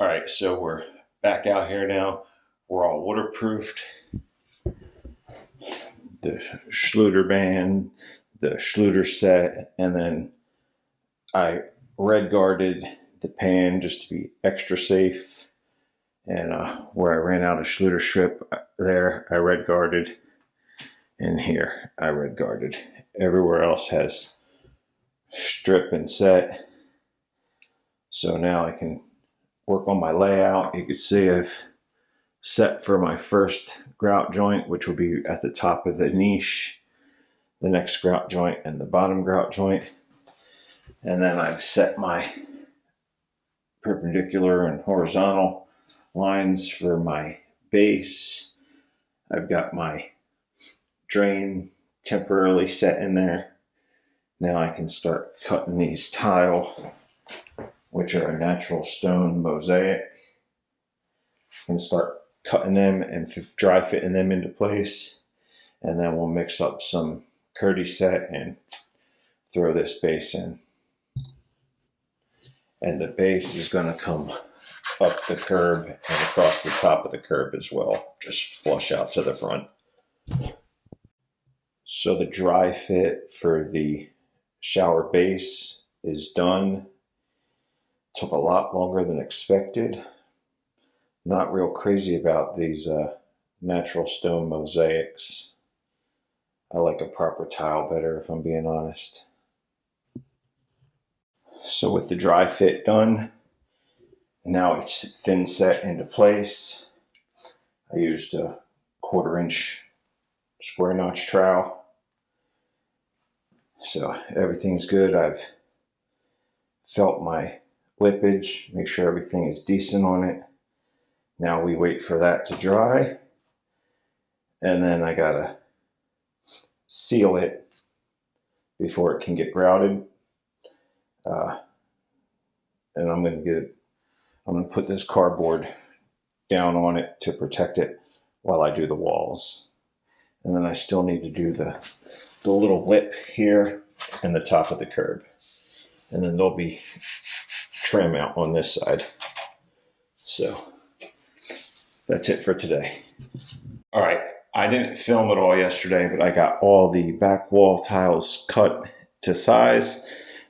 All right, so we're back out here now. We're all waterproofed. The Schluter band, the Schluter set, and then I red guarded the pan just to be extra safe. And where I ran out of Schluter strip there, I red guarded. And here, I red guarded. Everywhere else has strip and set. So now I can work on my layout. You can see I've set for my first grout joint, which will be at the top of the niche, the next grout joint, and the bottom grout joint. And then I've set my perpendicular and horizontal lines for my base. I've got my drain temporarily set in there. Now I can start cutting these tile, which are a natural stone mosaic, and start cutting them and dry fitting them into place. And then we'll mix up some Curdy set and throw this base in. And the base is going to come up the curb and across the top of the curb as well, just flush out to the front. So the dry fit for the shower base is done. Took a lot longer than expected. Not real crazy about these natural stone mosaics. I like a proper tile better, if I'm being honest. So with the dry fit done, now it's thin set into place. I used a 1/4 inch square notch trowel. So everything's good. I've felt my lippage, make sure everything is decent on it. Now we wait for that to dry, and then I gotta seal it before it can get grouted. And I'm gonna put this cardboard down on it to protect it while I do the walls. And then I still need to do the little lip here and the top of the curb. And then there'll be trim out on this side. So that's it for today. All right, I didn't film it all yesterday, but I got all the back wall tiles cut to size.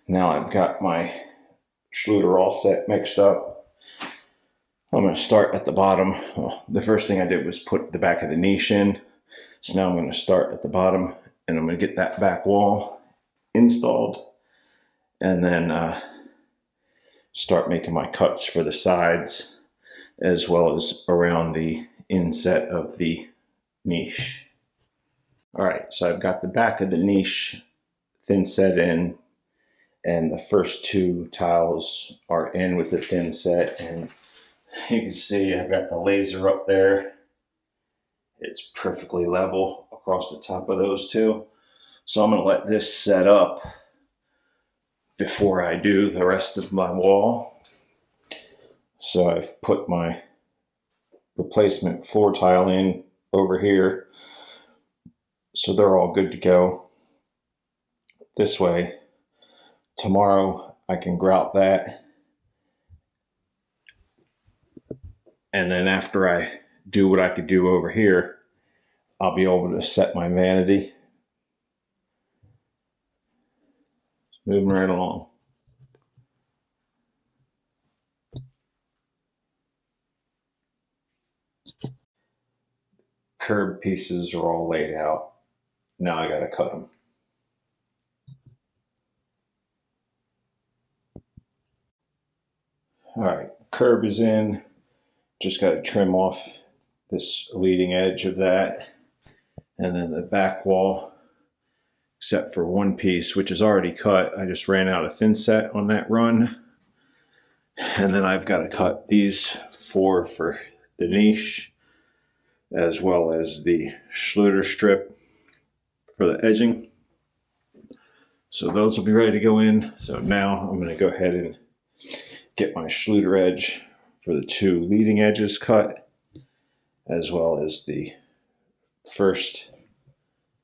Now I've got my Schluter all set mixed up. I'm going to start at the bottom. Well, the first thing I did was put the back of the niche in. So now I'm going to start at the bottom, and I'm going to get that back wall installed, and then start making my cuts for the sides as well as around the inset of the niche. All right, so I've got the back of the niche thin set in, and the first 2 tiles are in with the thin set, and you can see I've got the laser up there. It's perfectly level across the top of those 2. So I'm going to let this set up before I do the rest of my wall. So I've put my replacement floor tile in over here. So they're all good to go. This way, tomorrow I can grout that. And then after I do what I could do over here, I'll be able to set my vanity. Moving right along. Curb pieces are all laid out. Now I gotta cut them. All right, curb is in. Just got to trim off this leading edge of that, and then the back wall, except for one piece, which is already cut. I just ran out of thin set on that run. And then I've got to cut these 4 for the niche, as well as the Schluter strip for the edging. So those will be ready to go in. So now I'm going to go ahead and get my Schluter edge for the 2 leading edges cut, as well as the first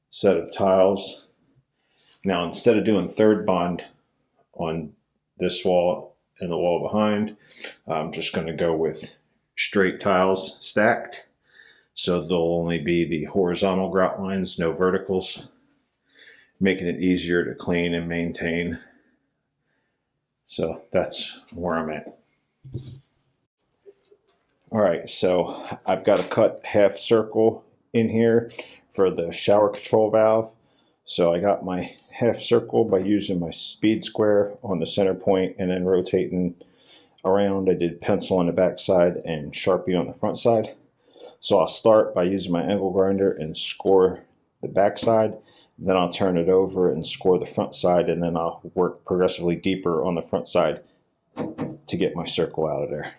set of tiles. Now, instead of doing third bond on this wall and the wall behind. I'm just going to go with straight tiles stacked. So there'll only be the horizontal grout lines, no verticals, making it easier to clean and maintain. So that's where I'm at. All right, so I've got a cut half circle in here for the shower control valve. So I got my half circle by using my speed square on the center point and then rotating around. I did pencil on the back side and Sharpie on the front side. So I'll start by using my angle grinder and score the back side. Then I'll turn it over and score the front side, and then I'll work progressively deeper on the front side to get my circle out of there.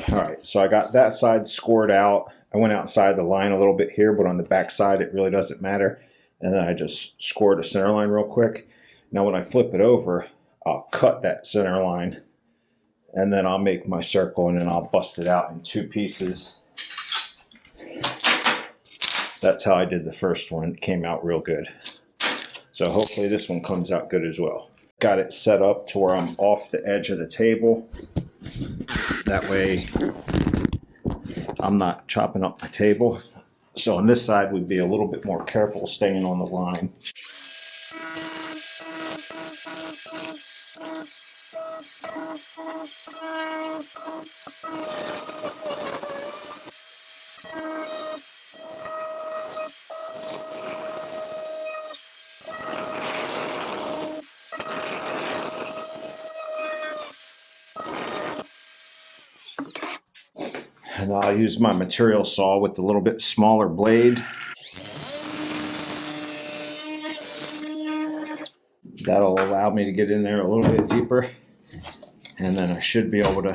All right, so I got that side scored out. I went outside the line a little bit here, but on the back side, it really doesn't matter. And then I just scored a center line real quick. Now when I flip it over, I'll cut that center line, and then I'll make my circle, and then I'll bust it out in two pieces. That's how I did the first one. It came out real good. So hopefully this one comes out good as well. Got it set up to where I'm off the edge of the table. That way I'm not chopping up my table. So on this side, we'd be a little bit more careful staying on the line. And I'll use my material saw with the little bit smaller blade. That'll allow me to get in there a little bit deeper. And then I should be able to...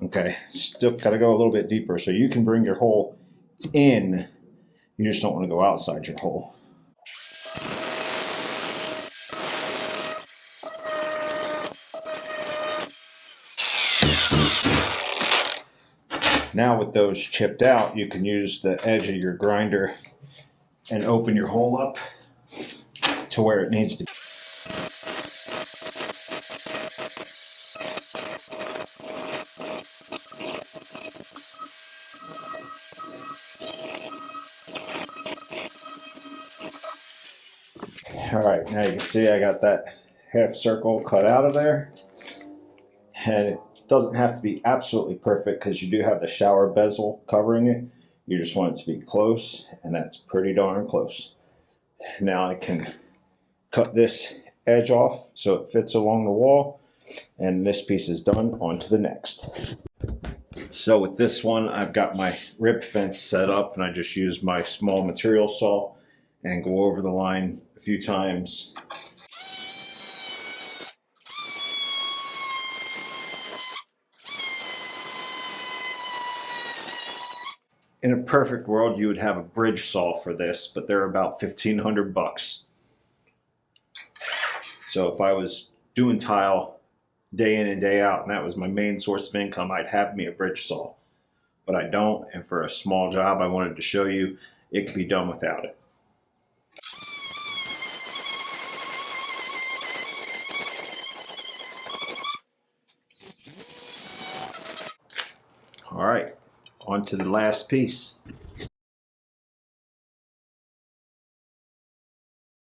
Okay, still got to go a little bit deeper. So you can bring your hole in. You just don't want to go outside your hole. Now with those chipped out, you can use the edge of your grinder and open your hole up to where it needs to be. All right, now you can see I got that half circle cut out of there. And it doesn't have to be absolutely perfect because you do have the shower bezel covering it. You just want it to be close, and that's pretty darn close. Now I can cut this edge off so it fits along the wall, and this piece is done. On to the next. So with this one, I've got my rib fence set up, and I just use my small material saw and go over the line a few times. In a perfect world, you would have a bridge saw for this, but they're about $1,500. So if I was doing tile day in and day out, and that was my main source of income, I'd have me a bridge saw. But I don't, and for a small job, I wanted to show you it could be done without it. All right, on to the last piece.